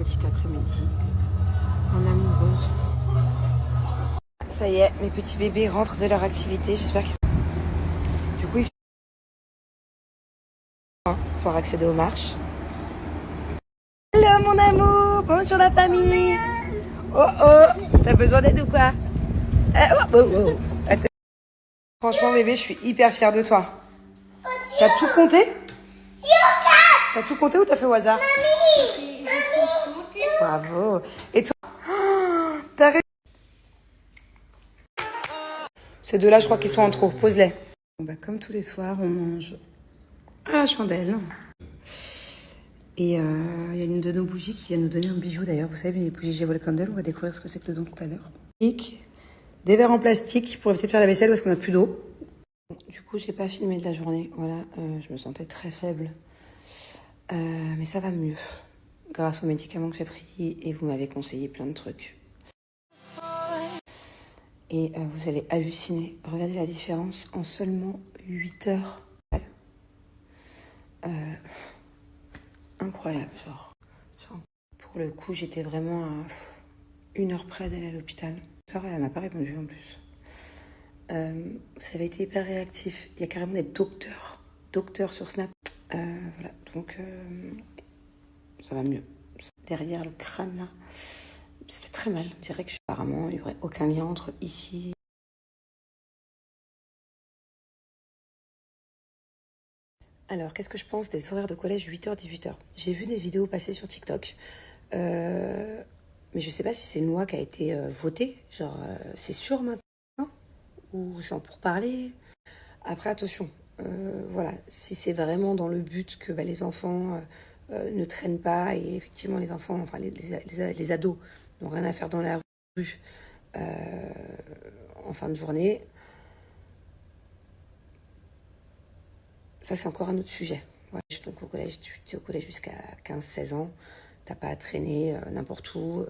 petit après-midi en amoureuse. Ça y est, mes petits bébés rentrent de leur activité. J'espère qu'ils sont... Du coup, ils sont pour pouvoir accéder aux marches. Hello mon amour, bonjour la famille. Oh oh, t'as besoin d'aide ou quoi? Oh, oh, oh. Franchement bébé, je suis hyper fière de toi. T'as tout compté? T'as tout compté ou t'as fait au hasard? Bravo. Et toi? Oh, t'as réussi. Ces deux-là, je crois qu'ils sont en trop. Pose-les. Bon, bah, comme tous les soirs, on mange à la chandelle. Et il y a une de nos bougies qui vient nous donner un bijou d'ailleurs. Vous savez, les bougies Jewel Candle, on va découvrir ce que c'est que dedans tout à l'heure. Des verres en plastique pour éviter de faire la vaisselle parce qu'on n'a plus d'eau. Du coup, j'ai pas filmé de la journée. Voilà, je me sentais très faible. Mais ça va mieux. Grâce aux médicaments que j'ai pris et vous m'avez conseillé plein de trucs. Et vous allez halluciner. Regardez la différence en seulement 8 heures. Incroyable, genre. Pour le coup, j'étais vraiment à 1 heure près d'aller à l'hôpital. Elle m'a pas répondu en plus. Ça avait été hyper réactif. Il y a carrément des docteurs sur Snap. Voilà, donc ça va mieux. Derrière le crâne là, ça fait très mal. Je dirais que apparemment il n'y aurait aucun lien entre ici. Alors, qu'est-ce que je pense des horaires de collège 8h-18h? J'ai vu des vidéos passer sur TikTok. Mais je sais pas si c'est une loi qui a été votée. Genre, c'est sûr maintenant? Ou c'est en pourparler? Après, attention. Voilà, si c'est vraiment dans le but que bah, les enfants ne traînent pas et effectivement les enfants, enfin les ados n'ont rien à faire dans la rue en fin de journée, ça c'est encore un autre sujet. Ouais, donc au collège, tu es au collège jusqu'à 15-16 ans, t'as pas à traîner n'importe où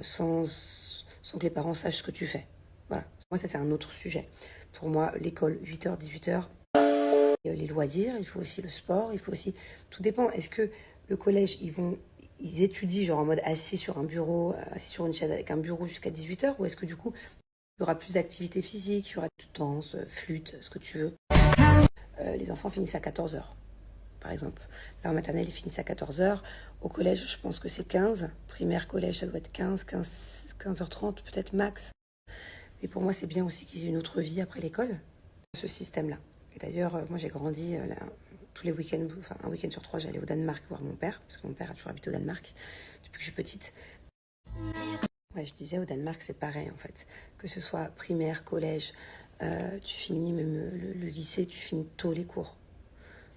sans que les parents sachent ce que tu fais. Voilà, moi ça c'est un autre sujet. Pour moi, l'école 8h, 18h, les loisirs, il faut aussi le sport, il faut aussi... Tout dépend. Est-ce que le collège, ils étudient genre en mode assis sur un bureau, assis sur une chaise avec un bureau jusqu'à 18h, ou est-ce que du coup, il y aura plus d'activités physiques, il y aura de danse, flûte, ce que tu veux. Les enfants finissent à 14h, par exemple. Là, en maternelle, ils finissent à 14h. Au collège, je pense que c'est 15. Primaire, collège, ça doit être 15h30, peut-être max. Et pour moi, c'est bien aussi qu'ils aient une autre vie après l'école, ce système-là. Et d'ailleurs, moi j'ai grandi là, tous les week-ends, enfin un week-end sur 3, j'allais au Danemark voir mon père, parce que mon père a toujours habité au Danemark depuis que je suis petite. Ouais, je disais au Danemark, c'est pareil en fait. Que ce soit primaire, collège, tu finis même le lycée, tu finis tôt les cours.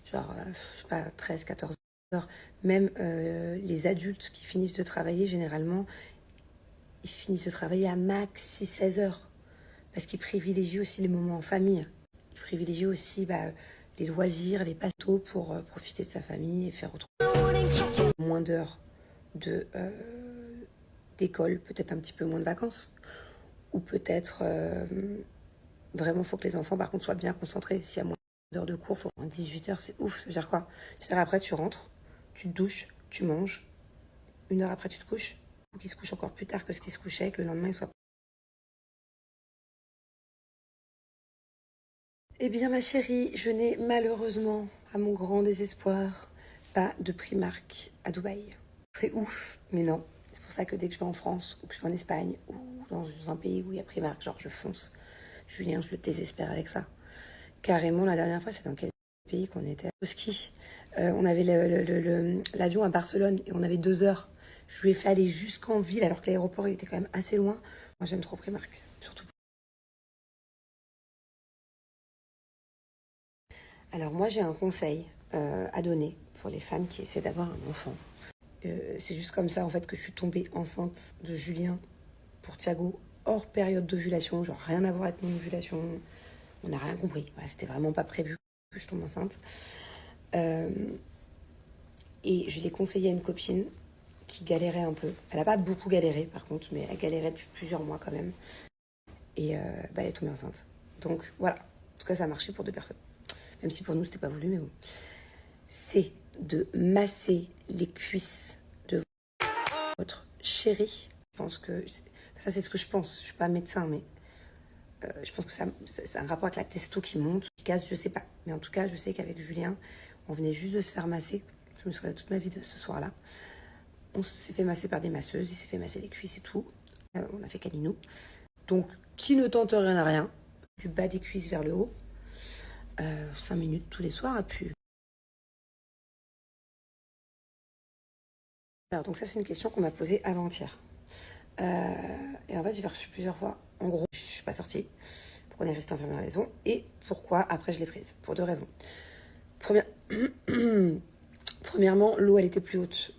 Genre, je sais pas, 13, 14 heures. Même les adultes qui finissent de travailler, généralement, ils finissent de travailler à max 6-16 heures. Parce qu'ils privilégient aussi les moments en famille. Ils privilégient aussi les loisirs, les passe-temps pour profiter de sa famille et faire autre chose. Moins d'heures d'école, peut-être un petit peu moins de vacances. Ou peut-être vraiment, il faut que les enfants, par contre, soient bien concentrés. S'il y a moins d'heures de cours, il faut 18 heures, c'est ouf. Ça veut dire quoi? C'est-à-dire après, tu rentres, tu te douches, tu manges. 1 heure après, tu te couches. Ou qu'ils se couchent encore plus tard que ce qu'ils se couchaient, que le lendemain, ils soient... Eh bien, ma chérie, je n'ai malheureusement, à mon grand désespoir, pas de Primark à Dubaï. Très ouf, mais non. C'est pour ça que dès que je vais en France, ou que je vais en Espagne, ou dans un pays où il y a Primark, genre je fonce. Julien, je le désespère avec ça. Carrément, la dernière fois, c'est dans quel pays qu'on était? Au ski. On avait l'avion à Barcelone et on avait 2 heures. Je lui ai fait aller jusqu'en ville alors que l'aéroport il était quand même assez loin. Moi, j'aime trop Primark, surtout. Alors moi j'ai un conseil à donner pour les femmes qui essaient d'avoir un enfant. C'est juste comme ça en fait que je suis tombée enceinte de Julien pour Thiago hors période d'ovulation, genre rien à voir avec mon ovulation. On n'a rien compris. Voilà, c'était vraiment pas prévu que je tombe enceinte. Et je l'ai conseillé à une copine qui galérait un peu. Elle n'a pas beaucoup galéré par contre, mais elle galérait depuis plusieurs mois quand même. Et elle est tombée enceinte. Donc voilà. En tout cas ça a marché pour 2 personnes. Même si pour nous c'était pas voulu, mais bon. C'est de masser les cuisses de votre chéri. Je pense que ça, c'est ce que je pense. Je suis pas médecin, mais je pense que c'est un rapport avec la testo qui monte, qui casse, je sais pas. Mais en tout cas, je sais qu'avec Julien, on venait juste de se faire masser. Je me souviens toute ma vie de ce soir-là. On s'est fait masser par des masseuses, il s'est fait masser les cuisses et tout. On a fait câlinou. Donc, qui ne tente rien à rien, du bas des cuisses vers le haut, 5 minutes tous les soirs, et puis... Alors, donc ça, c'est une question qu'on m'a posée avant-hier. Et en fait, j'ai reçu plusieurs fois. En gros, je suis pas sortie. Pourquoi on est resté enfermé à la maison? Et pourquoi après je l'ai prise? Pour 2 raisons. Premièrement, l'eau, elle était plus haute.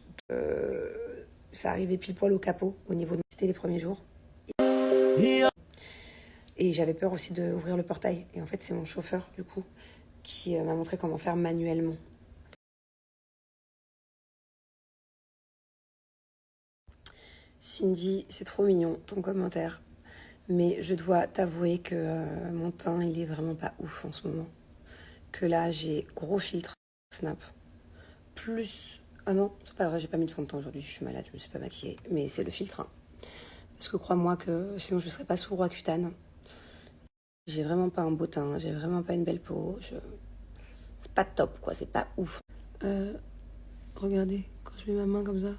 Ça arrivait pile poil au capot, au niveau de... C'était les premiers jours. Et j'avais peur aussi d'ouvrir le portail. Et en fait, c'est mon chauffeur, du coup, qui m'a montré comment faire manuellement. Cindy, c'est trop mignon, ton commentaire. Mais je dois t'avouer que mon teint, il est vraiment pas ouf en ce moment. Que là, j'ai gros filtre Snap. Plus... Ah non, c'est pas vrai, j'ai pas mis de fond de teint aujourd'hui. Je suis malade, je me suis pas maquillée. Mais c'est le filtre. Hein. Parce que crois-moi que sinon, je serais pas sous Roaccutane. J'ai vraiment pas un beau teint, j'ai vraiment pas une belle peau. C'est pas top, quoi, c'est pas ouf. Regardez, quand je mets ma main comme ça,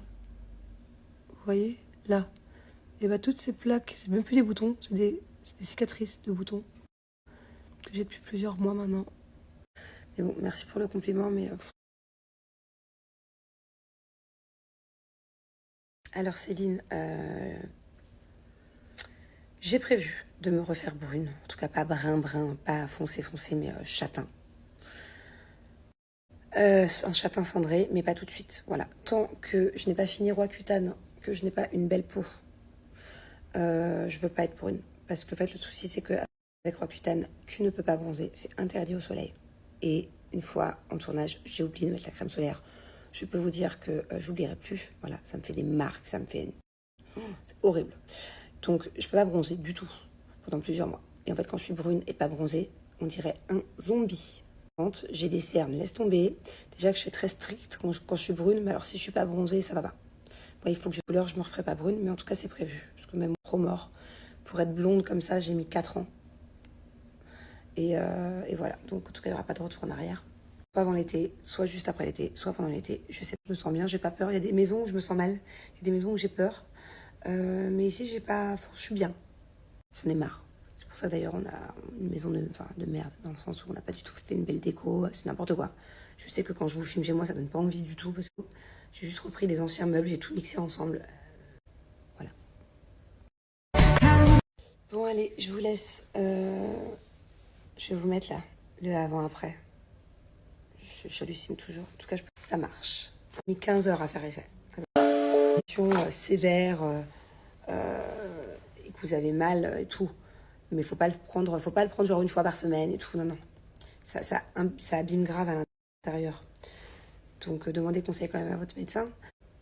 vous voyez, là, et bah toutes ces plaques, c'est même plus des boutons, c'est des cicatrices de boutons que j'ai depuis plusieurs mois maintenant. Mais bon, merci pour le compliment, mais... Alors Céline, j'ai prévu de me refaire brune, en tout cas pas brun, pas foncé, mais châtain. Un châtain cendré, mais pas tout de suite. Voilà. Tant que je n'ai pas fini Roaccutane, que je n'ai pas une belle peau, je veux pas être brune. Parce que en fait, le souci, c'est que avec Roaccutane, tu ne peux pas bronzer. C'est interdit au soleil. Et une fois en tournage, j'ai oublié de mettre la crème solaire. Je peux vous dire que j'oublierai plus. Voilà, ça me fait des marques, ça me fait... c'est horrible. Donc, je peux pas bronzer du tout pendant plusieurs mois. Et en fait, quand je suis brune et pas bronzée, on dirait un zombie. J'ai des cernes, laisse tomber. Déjà que je suis très stricte quand je suis brune, mais alors si je suis pas bronzée, ça va pas. Bon, il faut que je couleur, je me referai pas brune, mais en tout cas c'est prévu. Parce que même trop mort, pour être blonde comme ça, j'ai mis 4 ans. Et voilà, donc en tout cas il n'y aura pas de retour en arrière. Soit avant l'été, soit juste après l'été, soit pendant l'été. Je sais, je me sens bien, j'ai pas peur. Il y a des maisons où je me sens mal, il y a des maisons où j'ai peur. Mais ici j'ai pas, je suis bien. J'en ai marre. C'est pour ça d'ailleurs on a une maison de merde, dans le sens où on n'a pas du tout fait une belle déco, c'est n'importe quoi. Je sais que quand je vous filme chez moi, ça donne pas envie du tout, parce que j'ai juste repris les anciens meubles, j'ai tout mixé ensemble. Voilà. Bon allez, je vous laisse. Je vais vous mettre là, le avant-après. J'hallucine toujours. En tout cas, je pense que ça marche. J'ai mis 15 heures à faire effet. Question sévère, et que vous avez mal et tout. Mais faut pas le prendre genre une fois par semaine et tout. Non. Ça abîme grave à l'intérieur. Donc, demandez conseil quand même à votre médecin.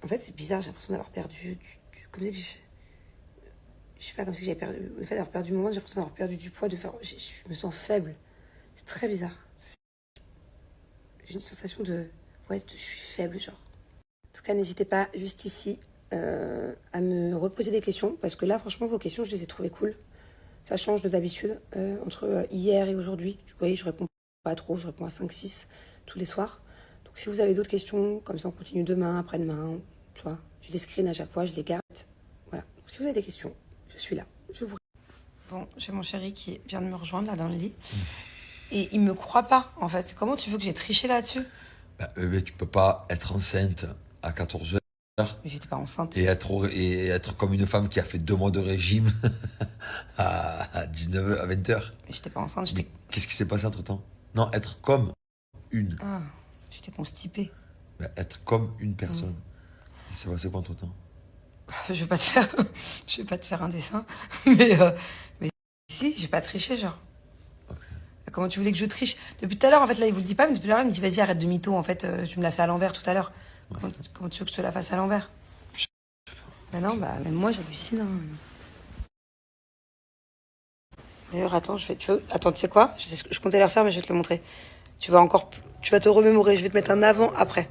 En fait, c'est bizarre, j'ai l'impression d'avoir perdu comme si je sais pas, comme si j'avais perdu... Le fait d'avoir perdu mon ventre, j'ai l'impression d'avoir perdu du poids, je me sens faible. C'est très bizarre. J'ai une sensation de... Ouais, je suis faible, genre. En tout cas, n'hésitez pas, juste ici, à me reposer des questions. Parce que là, franchement, vos questions, je les ai trouvées cool. Ça change de d'habitude, entre hier et aujourd'hui. Vous voyez, je réponds pas trop, je réponds à 5-6 tous les soirs. Donc si vous avez d'autres questions, comme ça on continue demain, après-demain, tu vois. Je les screen à chaque fois, je les garde. Voilà. Donc, si vous avez des questions, je suis là. Je vous... Bon, j'ai mon chéri qui vient de me rejoindre là dans le lit. Et il me croit pas, en fait. Comment tu veux que j'ai triché là-dessus? Mais tu peux pas être enceinte à 14 heures. Mais j'étais pas enceinte. Et être comme une femme qui a fait 2 mois de régime à 19h, à 20h. Mais j'étais pas enceinte, Mais qu'est-ce qui s'est passé entre temps? Non, être comme une. Ah, j'étais constipée. Être comme une personne. Il s'est passé quoi entre temps? Je vais pas te faire un dessin, mais si, j'ai pas triché, genre. Okay. Comment tu voulais que je triche? Depuis tout à l'heure, en fait, là, il vous le dit pas, mais depuis tout à l'heure, il me dit, vas-y, arrête de mytho, en fait, tu me l'as fait à l'envers tout à l'heure. Comment tu veux que je te la fasse à l'envers? Bah non, bah, même moi, j'hallucine. Hein. D'ailleurs, attends, attends, tu sais quoi? Je comptais la refaire, mais je vais te le montrer. Tu vas te remémorer, je vais te mettre un avant, après.